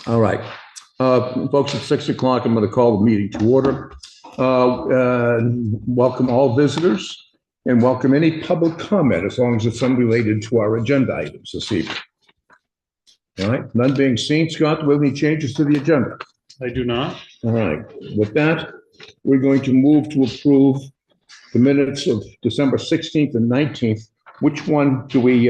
All right. Folks, at 6 o'clock, I'm going to call the meeting to order. Welcome all visitors and welcome any public comment as long as it's unrelated to our agenda items this evening. All right, none being seen. Scott, do we have any changes to the agenda? I do not. All right, with that, we're going to move to approve the minutes of December 16th and 19th. Which one do we,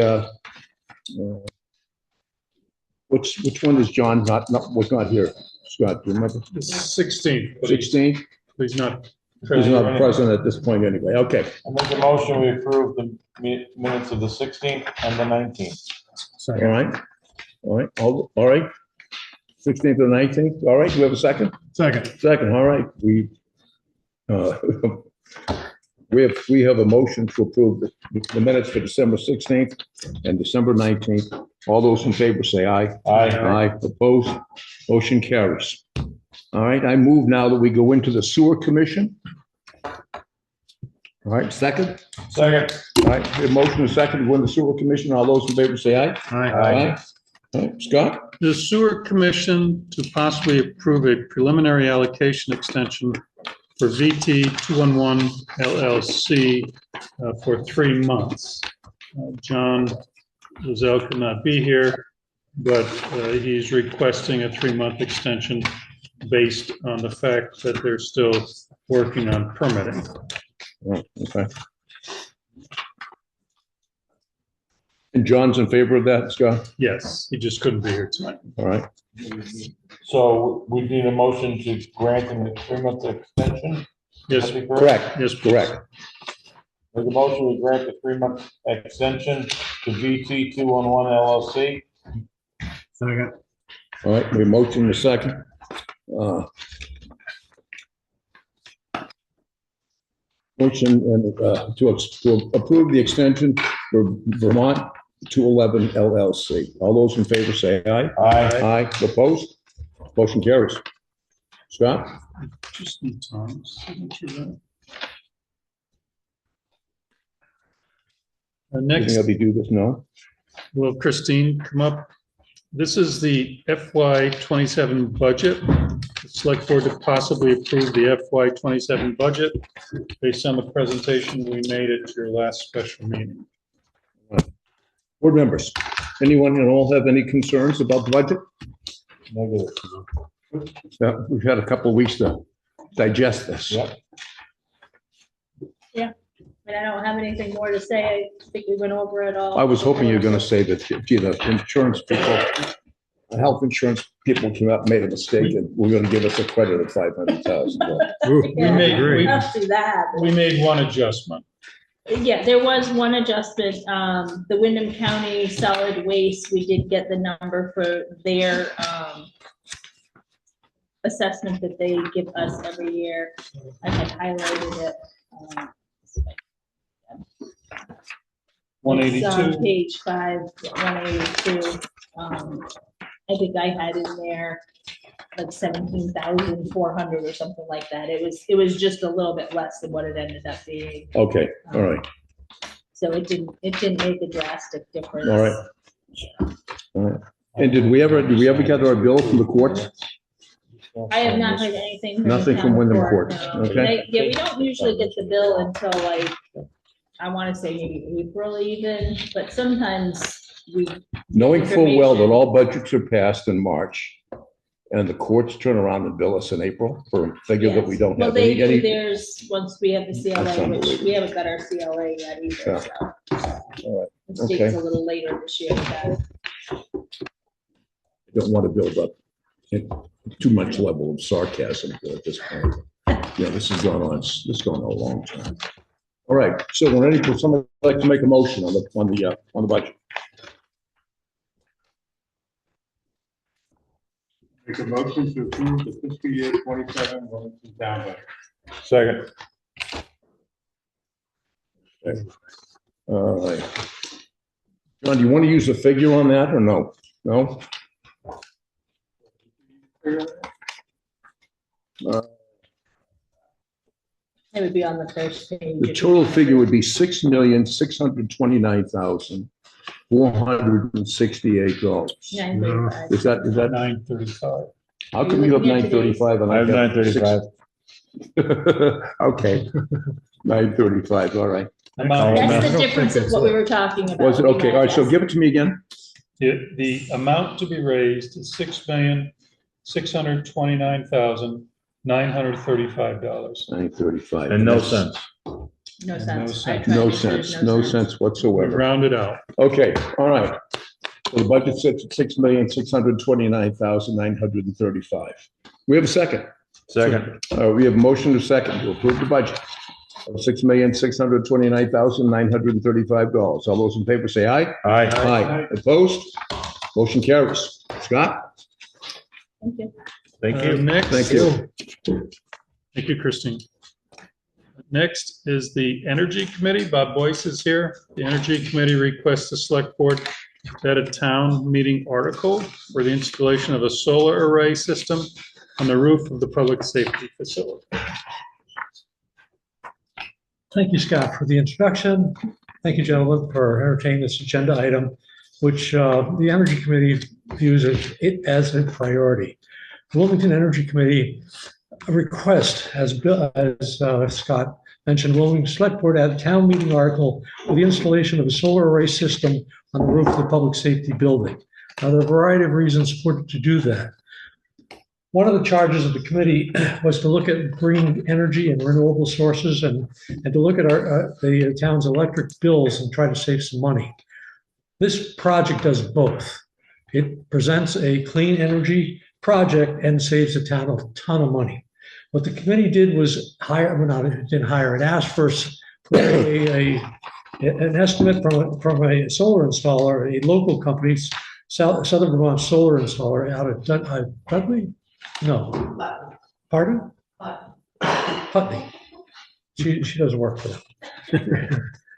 which one is John was not here? Scott, do you remember? The 16th. 16th? He's not. He's not present at this point anyway. Okay. I make a motion, we approve the minutes of the 16th and the 19th. All right. All right. All right. 16th and 19th. All right. Do we have a second? Second. Second. All right. We have a motion to approve the minutes for December 16th and December 19th. All those in favor say aye. Aye. Aye. Opposed? Motion carries. All right. I move now that we go into the sewer commission. All right. Second. Second. All right. A motion is second to go into the sewer commission. All those in favor say aye. Aye. All right. Scott? The sewer commission to possibly approve a preliminary allocation extension for VT 211 LLC for 3 months. John Lozelle could not be here, but he's requesting a 3-month extension based on the fact that they're still working on permitting. Oh, okay. And John's in favor of that, Scott? Yes, he just couldn't be here tonight. All right. So we need a motion to grant him a 3-month extension? Yes, Correct. yes, Correct. Make a motion, we grant the 3-month extension to VT 211 LLC. Second. All right, we motion the second. Motion and to approve the extension for Vermont 211 LLC. All those in favor say aye. Aye. Aye. Opposed? Motion carries. Scott? Just need Tom's signature there. Next, Have you do this? No? will Christine come up? This is the FY27 budget. The select board to possibly approve the FY27 budget based on the presentation we made at your last special meeting. Board members, anyone at all have any concerns about the budget? Negative. We've had a couple of weeks to digest this. Yep. And I don't have anything more to say. I think we went over it all. I was hoping you were going to say that, gee, the insurance people, the health insurance people came up, made a mistake, and we're going to give us a credit of $500,000. Yeah, we Not do that. made one adjustment. Yeah, there was one adjustment. The Wyndham County Solid Waste, we did get the number for their assessment that they give us every year. I had highlighted it. 182. It's on page 5, 182. I think I had in there like 17,400 or something like that. It was just a little bit less than what it ended up being. Okay, all right, So it didn't make a drastic difference. all right. All right. And did we ever get our bill from the courts? I have not heard anything. Nothing the from town Wyndham court, Courts, no. okay. Yeah, we don't usually get the bill until like, I want to say maybe April even, but sometimes we, Knowing full well that all budgets are passed in March, and the courts turn around and bill us in April for a figure that we yes. don't Well, have they any. do theirs once we have the That's CLA, which unbelievable. we haven't got our CLA yet either, Yeah. so. All right. The Okay. state's a little later this year with that. I don't want to build up too much level of sarcasm at this point. Yeah, this has gone on a long time. All right, so when somebody like to make a motion on the budget. Make a motion to approve the fiscal year 27 Wilmington Town budget. Second. Okay. All right. John, do you want to use a figure on that or no? No? It would be on the first page. The total figure would be $6,629,700 $468. $935. Is that, 935. how come you have 935 and I have have 935. 6? Okay, 935, all right. Amount- That's the difference of what we were talking about. Was it, okay, all right, so give it to me again. The amount to be raised is $6,629,935. 935. And no That's- cents. No sense. I tried No to do sense, no sense We whatsoever. rounded out. Okay, all right. So the budget sits at $6,629,935. We have a second. Second. We have a motion to second to approve the budget of $6,629,935. All those in favor say aye. Aye. Aye. Opposed? Motion carries. Scott? Thank you. Thank you. Next. Thank you. Thank you, Christine. Next is the Energy Committee. Bob Boyce is here. The Energy Committee requests the Select Board to add a town meeting article for the installation of a solar array system on the roof of the public safety facility. Thank you, Scott, for the introduction. Thank you, gentlemen, for entertaining this agenda item, which the Energy Committee views as a priority. The Wilmington Energy Committee request, as Scott mentioned, Wilmington Selectboard add a town meeting article for the installation of a solar array system on the roof of the public safety building. Now, there are a variety of reasons to do that. One of the charges of the committee was to look at green energy and renewable sources and to look at the town's electric bills and try to save some money. This project does both. It presents a clean energy project and saves the town a ton of money. What the committee did was it asked for an estimate from a solar installer, a local company, Southern Vermont Solar Installer out of Dudley? No. Pardon? Putney. She doesn't work for them.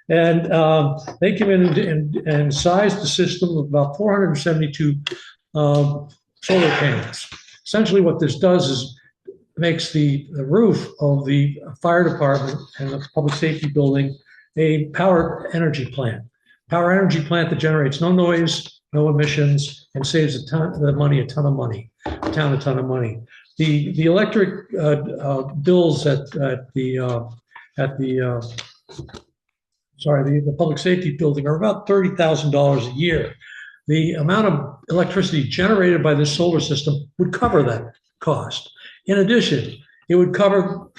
And they came in and sized the system of about 472 solar panels. Essentially what this does is makes the roof of the fire department and the public safety building a power energy plant. Power energy plant that generates no noise, no emissions, and saves a ton of money. The electric bills at the public safety building are about $30,000 a year. The amount of electricity generated by this solar system would cover that cost. In addition, it would cover,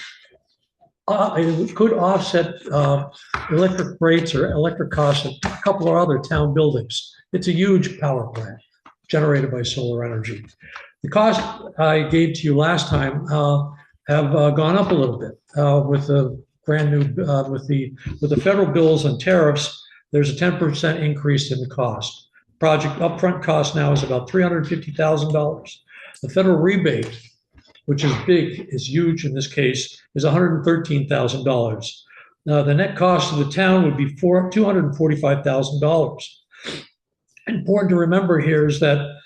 it could offset electric rates or electric costs at a couple of other town buildings. It's a huge power plant generated by solar energy. The cost I gave to you last time have gone up a little bit with the brand new, with the federal bills and tariffs. There's a 10% increase in the cost. Project upfront cost now is about $350,000. The federal rebate, which is big, is huge in this case, is $113,000. Now, the net cost of the town would be $245,000. Important to remember here is that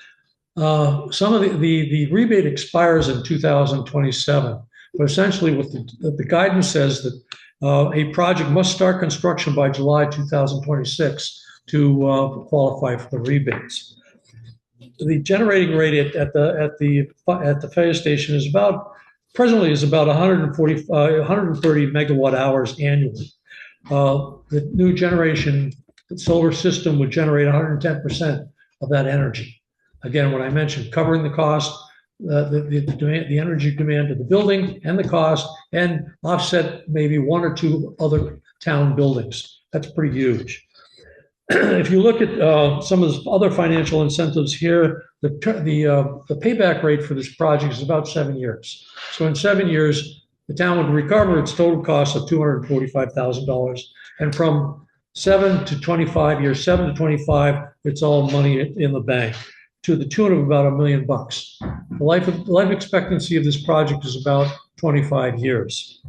some of the rebate expires in 2027, but essentially what the guidance says that a project must start construction by July 2026 to qualify for the rebates. The generating rate at the fire station is presently about 130 megawatt hours annually. The new generation solar system would generate 110% of that energy. Again, what I mentioned, covering the cost, the energy demand of the building and the cost, and offset maybe one or two other town buildings. That's pretty huge. If you look at some of the other financial incentives here, the payback rate for this project is about 7 years. So in 7 years, the town would recover its total cost of $245,000. And from 7 to 25 years, 7 to 25, it's all money in the bank, to the tune of about $1 million. The life expectancy of this project is about 25 years.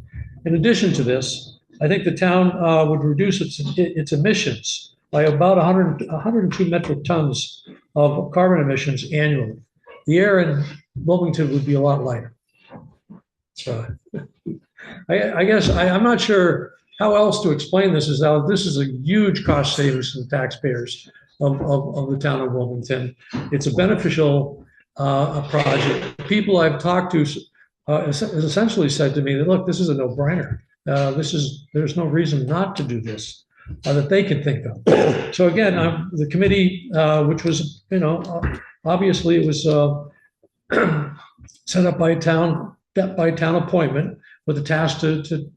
In addition to this, I think the town would reduce its emissions by about 102 metric tons of carbon emissions annually. The air in Wilmington would be a lot lighter. So I guess I'm not sure how else to explain this, is that this is a huge cost savings to the taxpayers. of the town of Wilmington. It's a beneficial project. People I've talked to essentially said to me that, look, this is a no-brainer. There's no reason not to do this that they can think of. So again, the committee, which was, obviously it was set up by town appointment with a task to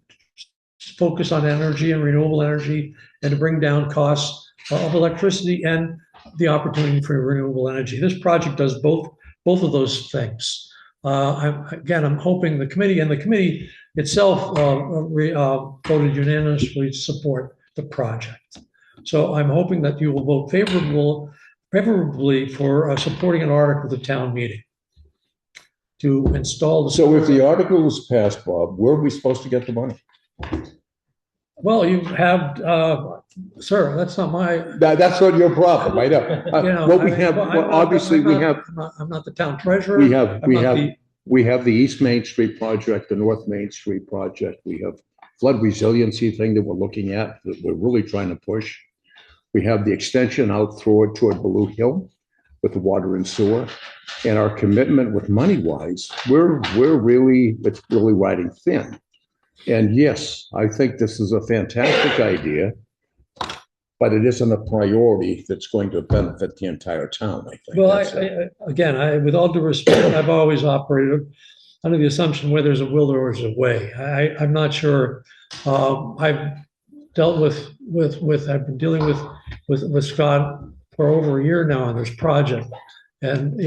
focus on energy and renewable energy and to bring down costs of electricity and the opportunity for renewable energy. This project does both of those things. I'm hoping the committee itself voted unanimously to support the project. So I'm hoping that you will vote favorably for supporting an article at the town meeting to install the. So if the article is passed, Bob, where are we supposed to get the money? Well, you have, sir, that's not my. That's not your problem, I know. What we have, obviously, we have. I'm not the town treasurer. We have the East Main Street project, the North Main Street project. We have flood resiliency thing that we're looking at, that we're really trying to push. We have the extension out toward Blue Hill with the water and sewer. And our commitment with money-wise, it's really riding thin. And yes, I think this is a fantastic idea, but it isn't a priority that's going to benefit the entire town, I think. Well, with all due respect, I've always operated under the assumption where there's a will, there's a way. I'm not sure. I've dealt I've been dealing with Scott for over a year now on this project. And,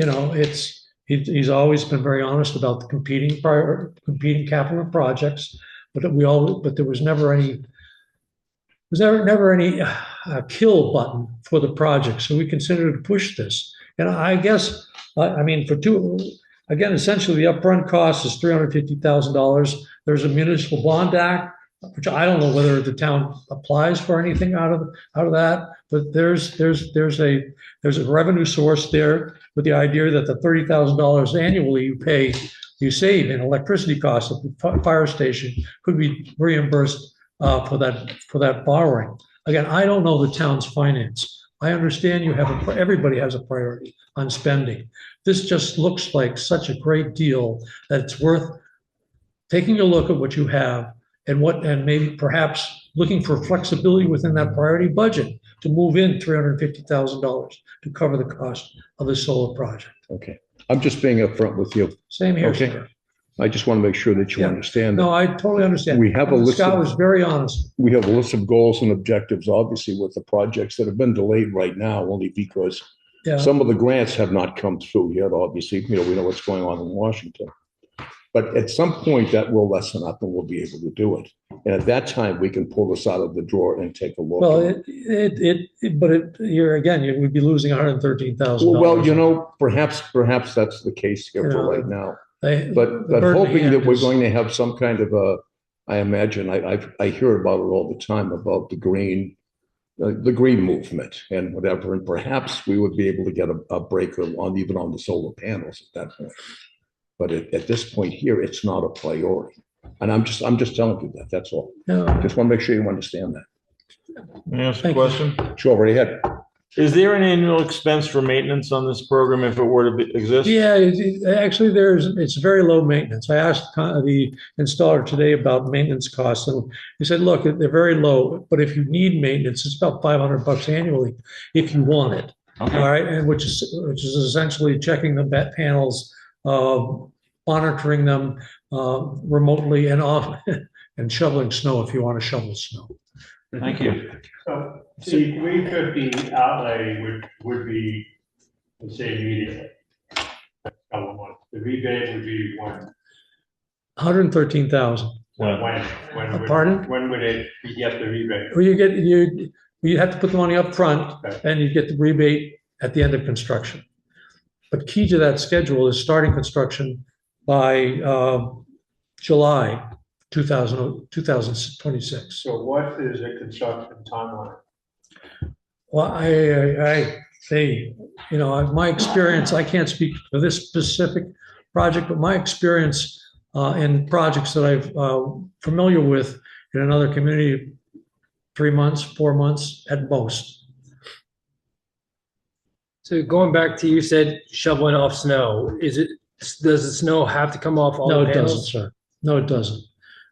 he's always been very honest about the competing capital projects. But there was never any kill button for the project. So we considered to push this. And I guess, essentially the upfront cost is $350,000. There's a municipal bond act, which I don't know whether the town applies for anything out of that, but there's a revenue source there with the idea that the $30,000 annually you save in electricity costs at the fire station could be reimbursed for that borrowing. Again, I don't know the town's finance. I understand everybody has a priority on spending. This just looks like such a great deal that it's worth taking a look at what you have and maybe perhaps looking for flexibility within that priority budget to move in $350,000 to cover the cost of the solar project. Okay. I'm just being upfront with you. Same here, okay. Sir. I just want to make sure that you understand that. No, I totally understand. We have a list. Scott was very honest. We have a list of goals and objectives, obviously, with the projects that have been delayed right now, only because some of the grants have not come through yet. Obviously, we know what's going on in Washington. But at some point that will lessen up and we'll be able to do it. And at that time, we can pull this out of the drawer and take a look. Well, you would be losing $113,000. Well, perhaps that's the case here for right now. But hoping that we're going to have some kind of I imagine, I hear about it all the time about the green movement and whatever. And perhaps we would be able to get a breaker even on the solar panels at that point. But at this point here, it's not a priority. And I'm just telling you that, that's all. No. Just want to make sure you understand that. May I ask a question? Sure, right ahead. Is there an annual expense for maintenance on this program if it were to exist? Yeah, actually it's very low maintenance. I asked the installer today about maintenance costs and he said, look, they're very low, but if you need maintenance, it's about $500 annually if you want it. Okay. All right, and which is essentially checking the panels, monitoring them remotely and off and shoveling snow if you want to shovel snow. Thank you. So the $350 outlay would be, let's say, immediately. The rebate would be when? $113,000. Pardon? When would you get the rebate? Well, you have to put the money up front, and you get the rebate at the end of construction. But key to that schedule is starting construction by July 2026. So what is a construction timeline? Well, my experience, I can't speak for this specific project, but my experience in projects that I'm familiar with in another community, 3 months, 4 months at most. So going back to, you said shoveling off snow, does the snow have to come off all No, the it doesn't, panels? sir. No, it doesn't.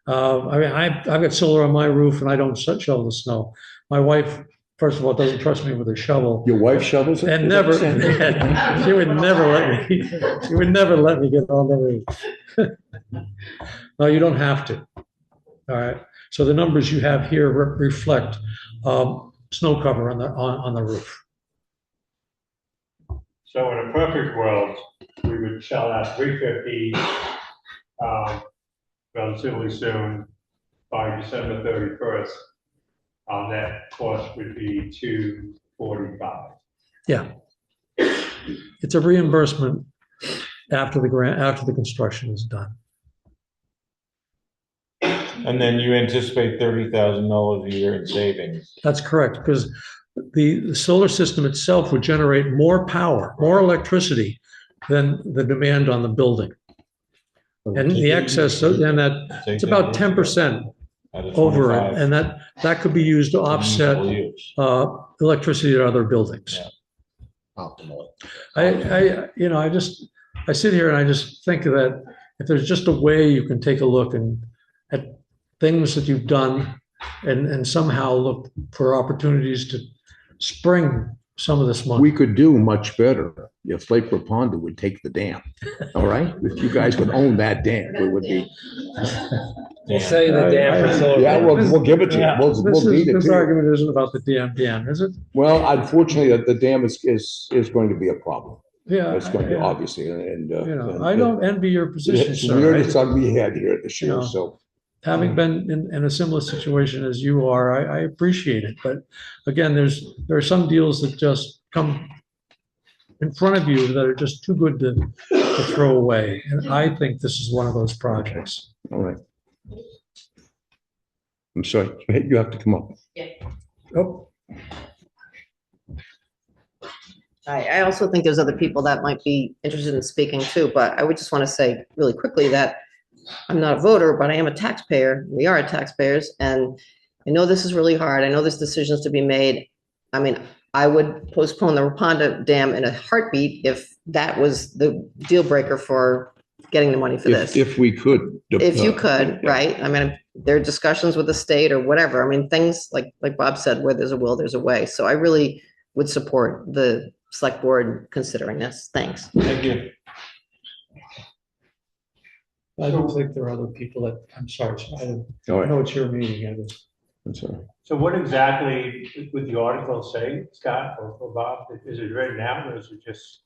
I mean, I've got solar on my roof and I don't shovel the snow. My wife, first of all, doesn't trust me with a shovel. Your wife shovels it? And Is that never, what you're saying? she would never let me get on the roof. No, you don't have to. All right. So the numbers you have here reflect snow cover on the roof. So in a perfect world, we would shell out 350 relatively soon by December 31st. That cost would be $245. Yeah. It's a reimbursement after the construction is done. And then you anticipate $30,000 a year in savings. That's correct, because the solar system itself would generate more power, more electricity than the demand on the building. And the excess, and that, it's about 10% over it, and that could be used to offset electricity at other buildings. Optimal. I sit here and I just think that if there's just a way you can take a look at things that you've done and somehow look for opportunities to spring some of this money. We could do much better if Lake Raponda would take the dam. All right? If you guys would own that dam, it would be. We'll say the dam for solar. Yeah, we'll give it to you. Yeah, We'll need it this too. argument isn't about the dam, is it? Well, unfortunately, the dam is going to be a problem. Yeah. It's going to be, yeah. obviously, and I don't envy your position, it's sir. weird. It's we had here at the show, know, so. Having been in a similar situation as you are, I appreciate it. But again, there are some deals that just come in front of you that are just too good to throw away. And I think this is one of those projects. All right. I'm sorry, you have to come up. Oh, I also think there's other people that might be interested in speaking too, but I would just want to say really quickly that I'm not a voter, but I am a taxpayer. We are taxpayers, and I know this is really hard. I know there's decisions to be made. I mean, I would postpone the Raponda Dam in a heartbeat if that was the deal breaker for getting the money for this. If we could. If you could, yeah. right? I mean, there are discussions with the state or whatever. I mean, things like Bob said, where there's a will, there's a way. So I really would support the select board considering this. Thanks. Thank you. I don't think there are other people that, I'm sorry, All I right. know it's your meeting, Ed. I'm sorry. So what exactly would the article say, Scott or Bob? Is it written out or is it just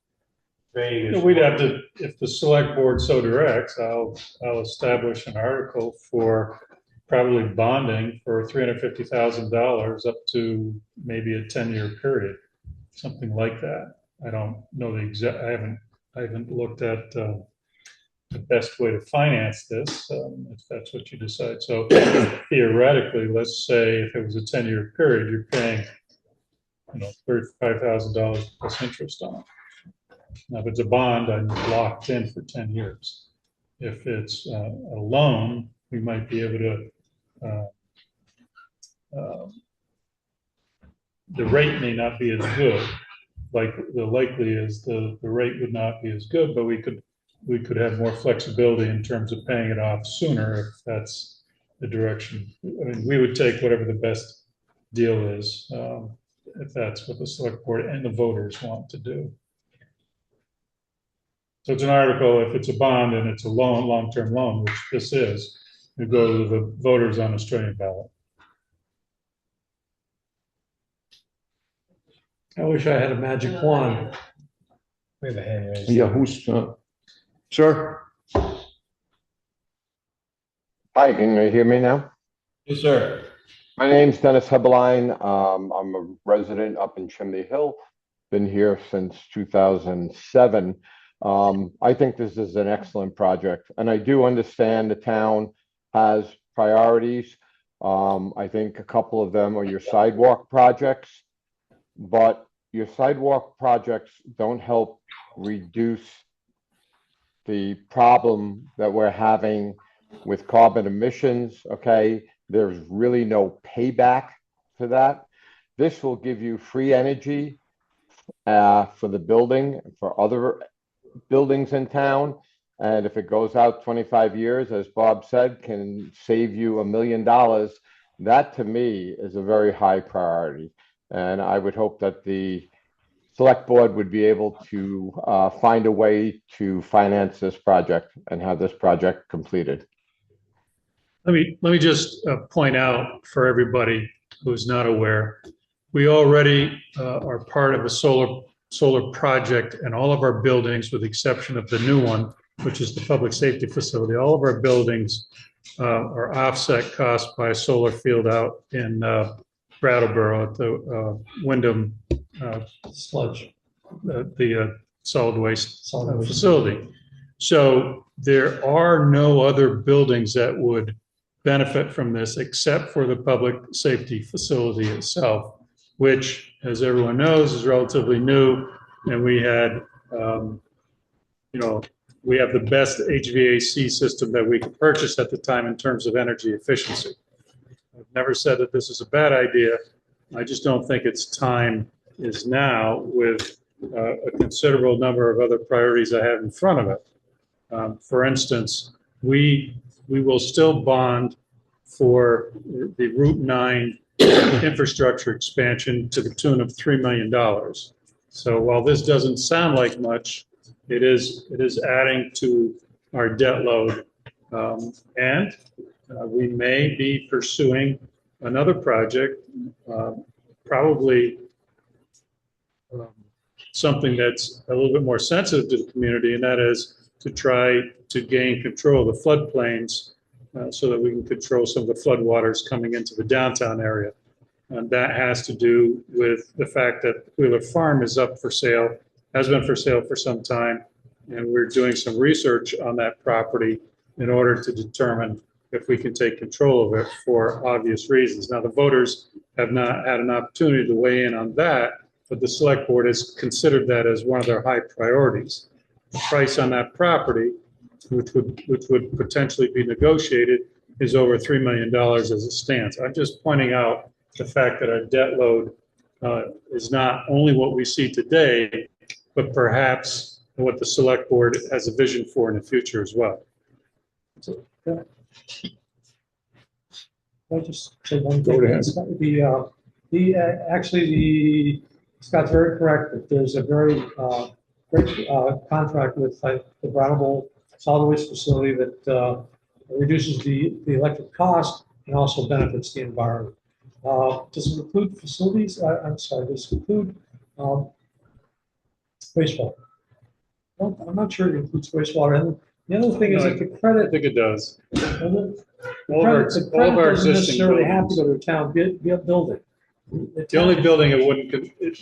vague? We'd have to, if the select board so directs, I'll establish an article for probably bonding for $350,000 up to maybe a 10-year period, something like that. I don't know the exact, I haven't looked at the best way to finance this, if that's what you decide. So theoretically, let's say if it was a 10-year period, you're paying, $35,000 plus interest on it. Now, if it's a bond, I'm locked in for 10 years. If it's a loan, we might be able to, the rate may not be as good. Like the likely is the rate would not be as good, but we could have more flexibility in terms of paying it off sooner if that's the direction. I mean, we would take whatever the best deal is, if that's what the select board and the voters want to do. So it's an article, if it's a bond and it's a loan, long-term loan, which this is, we go to the voters on Australian ballot. I wish I had a magic wand. We have a hand raised. Yeah, who's, sir? Hi, can you hear me now? Yes, sir. My name's Dennis Hebeline. I'm a resident up in Chimney Hill. Been here since 2007. I think this is an excellent project, and I do understand the town has priorities. I think a couple of them are your sidewalk projects, but your sidewalk projects don't help reduce the problem that we're having with carbon emissions, okay? There's really no payback for that. This will give you free energy for the building, for other buildings in town. And if it goes out 25 years, as Bob said, can save you $1 million. That to me is a very high priority. And I would hope that the select board would be able to find a way to finance this project and have this project completed. Let me just point out for everybody who's not aware, we already are part of a solar project in all of our buildings, with the exception of the new one, which is the public safety facility. All of our buildings are offset costs by a solar field out in Brattleboro at the Wyndham Sludge. the solid waste facility. So there are no other buildings that would benefit from this except for the public safety facility itself, which, as everyone knows, is relatively new. And we had, we have the best HVAC system that we could purchase at the time in terms of energy efficiency. I've never said that this is a bad idea. I just don't think its time is now, with a considerable number of other priorities I have in front of it. For instance, we will still bond for the Route 9 infrastructure expansion to the tune of $3 million. So while this doesn't sound like much, it is adding to our debt load. And we may be pursuing another project, probably something that's a little bit more sensitive to the community, and that is to try to gain control of the floodplains so that we can control some of the floodwaters coming into the downtown area. And that has to do with the fact that Wheeler Farm is up for sale, has been for sale for some time, and we're doing some research on that property in order to determine if we can take control of it for obvious reasons. Now, the voters have not had an opportunity to weigh in on that, but the select board has considered that as one of their high priorities. The price on that property, which would potentially be negotiated, is over $3 million as it stands. I'm just pointing out the fact that our debt load is not only what we see today, but perhaps what the select board has a vision for in the future as well. So, yeah. I'll just say one Go thing. ahead. Actually, Scott's very correct that there's a very great contract with the Brattleboro solid waste facility that reduces the electric cost and also benefits the environment. Does it include facilities? I'm sorry, does it include wastewater? Well, I'm not sure it includes wastewater. And the other thing is that the I credit, think it does. the All of our credit existing doesn't necessarily have to buildings. go to a town building. The only building it wouldn't,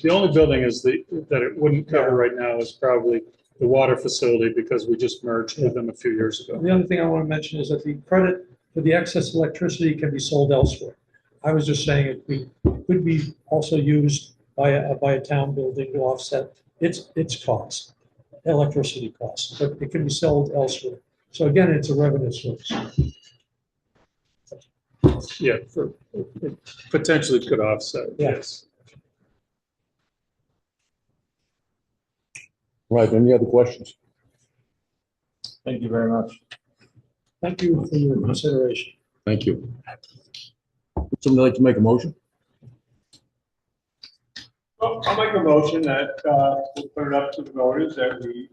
the only building is that it wouldn't cover right now is probably the water facility, because we just merged with them a few years ago. The other thing I want to mention is that the credit for the excess electricity can be sold elsewhere. I was just saying it could be also used by a town building to offset its cost, electricity costs, but it can be sold elsewhere. So again, it's a revenue source. Yeah, it potentially could offset, yes. Right, any other questions? Thank you very much. Thank you for your consideration. Thank you. Would somebody like to make a motion? Well, I'll make a motion that we'll put it up to the voters that we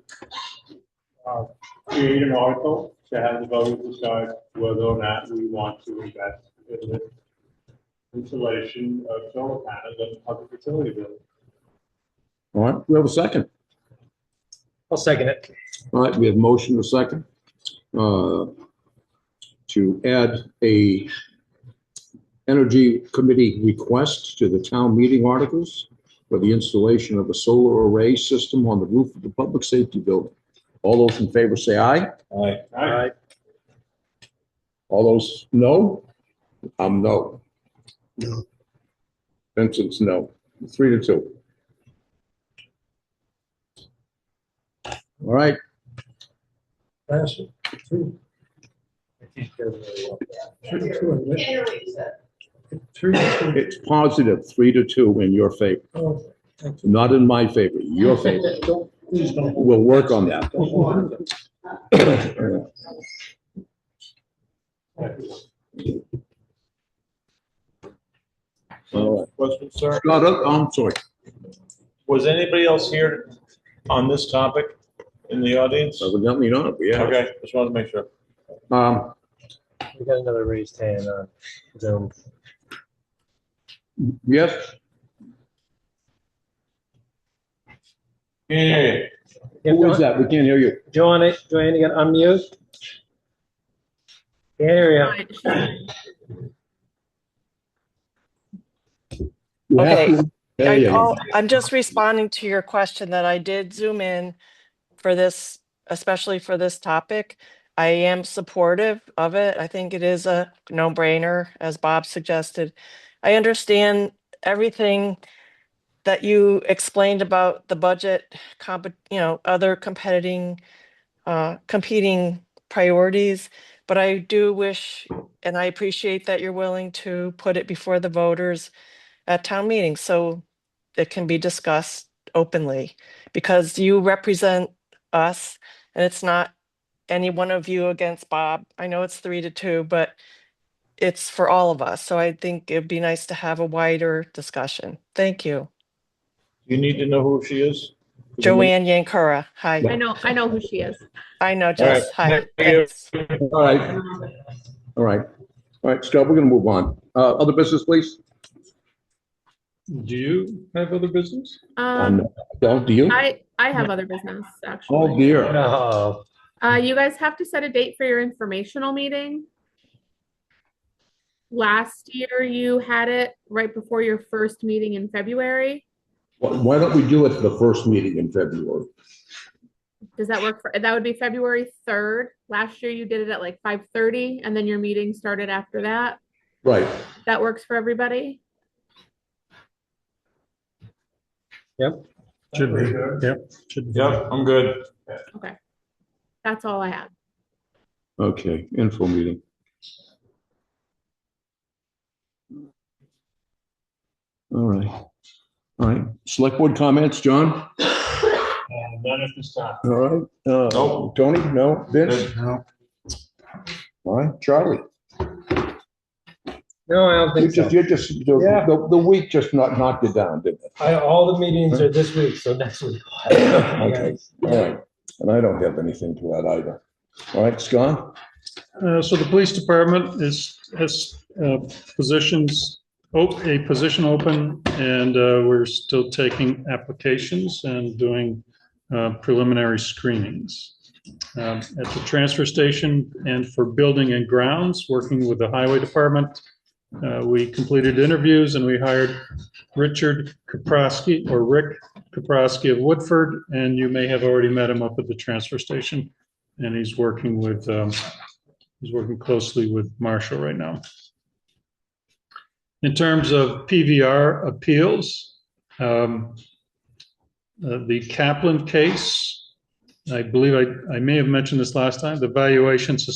create an article to have the voters decide whether or not we want to invest in the installation of solar panels on the public utility building. All right, we have a second. I'll second it. All right, we have motion to second to add a energy committee request to the town meeting articles for the installation of a solar array system on the roof of the public safety building. All those in favor say aye. Aye. All right. All those no? I'm no. No. Vincent's no. 3-2. All right. Pass it. Two. Three to two. It's positive 3-2 in your favor. Oh, Not in my favor, your favor. Please don't. We'll work on that. All right. Question, sir? Scott, I'm sorry. Was anybody else here on this topic in the audience? Evidently not, yeah. Okay, just wanted to make sure. We got another raised hand on Zoom. Yes, Can't hear you. who is that? We can't hear you. Joanne, you got unmute? Can't hear you. You have Okay. to- There you go. I'm just responding to your question that I did zoom in for this, especially for this topic. I am supportive of it. I think it is a no-brainer, as Bob suggested. I understand everything that you explained about the budget, other competing priorities. But I do wish, and I appreciate that you're willing to put it before the voters at town meeting so it can be discussed openly, because you represent us, and it's not any one of you against Bob. I know it's 3-2, but it's for all of us. So I think it'd be nice to have a wider discussion. Thank you. You need to know who she is? Joanne Yankura. Hi. I know who she is. I know, Jess. Hi. Thank you. Thanks. All right. All right. All right, Scott, we're gonna move on. Other business, please? Do you have other business? Don't, do you? I have other business, Oh, actually. dear. No. You guys have to set a date for your informational meeting. Last year, you had it right before your first meeting in February. Why don't we do it the first meeting in February? Does that work for, that would be February 3rd. Last year, you did it at like 5:30, and then your meeting started after that. Right. That works for everybody? Yep. Should be. Yep. Should be. Yep, I'm good. Okay. That's all I had. Okay, info meeting. All right. All right. Select board comments, John? None at this time. All right. Nope. Tony? No? Vince? Good. No. All right, Charlie? No, I don't think so. You're just, Yeah. the week just knocked you down, didn't it? All the meetings are this week, so next week. Okay, all right. And I don't have anything to add either. All right, Scott? So the police department has positions, a position open, and we're still taking applications and doing preliminary screenings. At the transfer station and for building and grounds, working with the highway department, we completed interviews and we hired Richard Kaprosky, or Rick Kaprosky of Woodford, and you may have already met him up at the transfer station. And he's working closely with Marshall right now. In terms of PVR appeals, the Kaplan case, I believe I may have mentioned this last time, the valuation was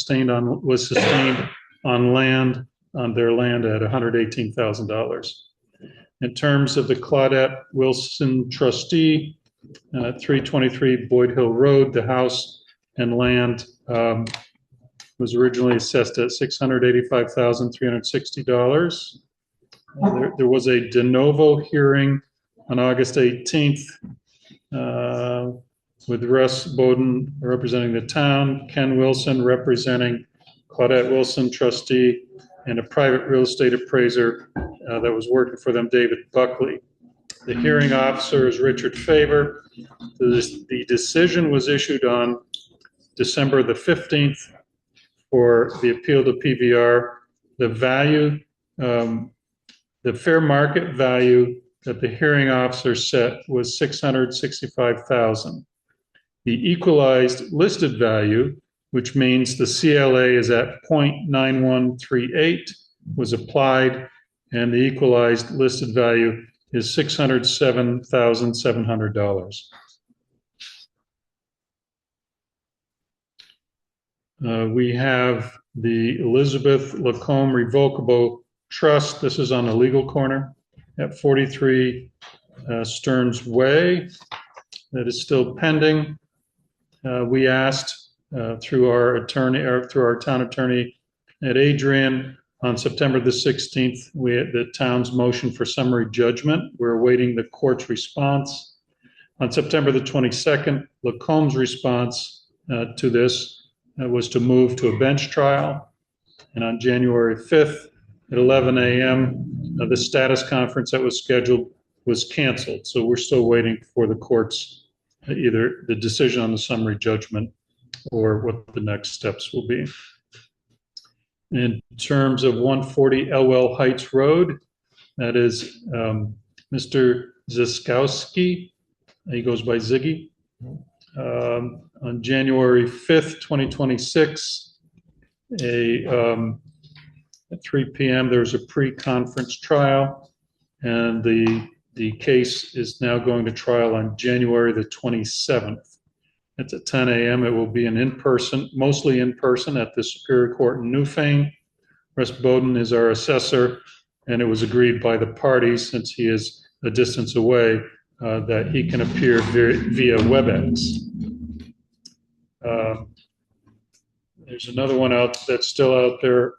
sustained on their land at $118,000. In terms of the Claudette Wilson trustee, 323 Boyd Hill Road, the house and land was originally assessed at $685,360. There was a de novo hearing on August 18th with Russ Bowden representing the town, Ken Wilson representing Claudette Wilson trustee, and a private real estate appraiser that was working for them, David Buckley. The hearing officer is Richard Faber. The decision was issued on December the 15th for the appeal to PVR. The value, the fair market value that the hearing officer set was $665,000. The equalized listed value, which means the CLA is at 0.9138, was applied, and the equalized listed value is $607,700. We have the Elizabeth Lacombe Revocable Trust. This is on the legal corner at 43 Stearns Way. That is still pending. We asked through our attorney, or through our town attorney, Ed Adrian, on September the 16th, we had the town's motion for summary judgment. We're awaiting the court's response. On September the 22nd, Lacomb's response to this was to move to a bench trial. And on January 5th at 11 a.m., the status conference that was scheduled was canceled. So we're still waiting for the court's either the decision on the summary judgment or what the next steps will be. In terms of 140 Elwell Heights Road, that is Mr. Ziskowski. He goes by Ziggy. On January 5th, 2026, at 3 p.m., there's a pre-conference trial, and the case is now going to trial on January the 27th. It's at 10 a.m. It will be an in-person, mostly in person at the Superior Court in Newfane. Russ Bowden is our assessor, and it was agreed by the parties, since he is a distance away, that he can appear via WebEx. There's another one that's still out there,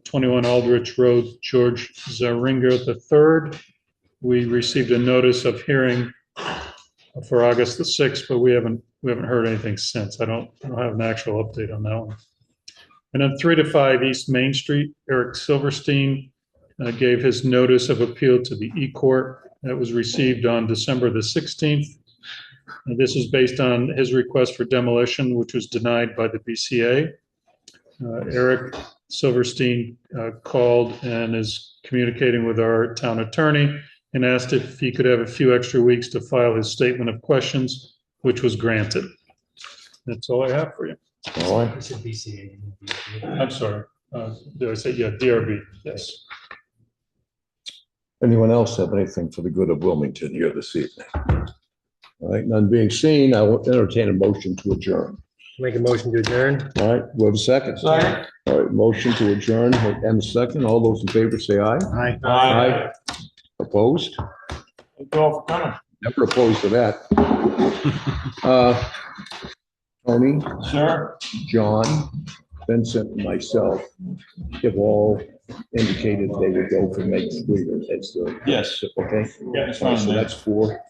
21 Aldrich Road, George Zaringa III. We received a notice of hearing for August the 6th, but we haven't heard anything since. I don't have an actual update on that one. And then 3 to 5 East Main Street, Eric Silverstein gave his notice of appeal to the E-Court. That was received on December the 16th. And this is based on his request for demolition, which was denied by the BCA. Eric Silverstein called and is communicating with our town attorney and asked if he could have a few extra weeks to file his statement of questions, which was granted. That's all I have for you. All right. I said BCA. I'm sorry. Did I say, yeah, DRB, yes. Anyone else have anything for the good of Wilmington here this evening? All right, none being seen, I will entertain a motion to adjourn. Make a motion to adjourn. All right, we have a second? Second. All right, motion to adjourn and second. All those in favor say aye. Aye. Aye. Opposed? Thank you all for coming. Never opposed to that. Tony, Sure. John, Vincent, and myself have all indicated they would go for May 3rd. That's the, Yes. okay? Yeah, it's All right, fine, so man. that's four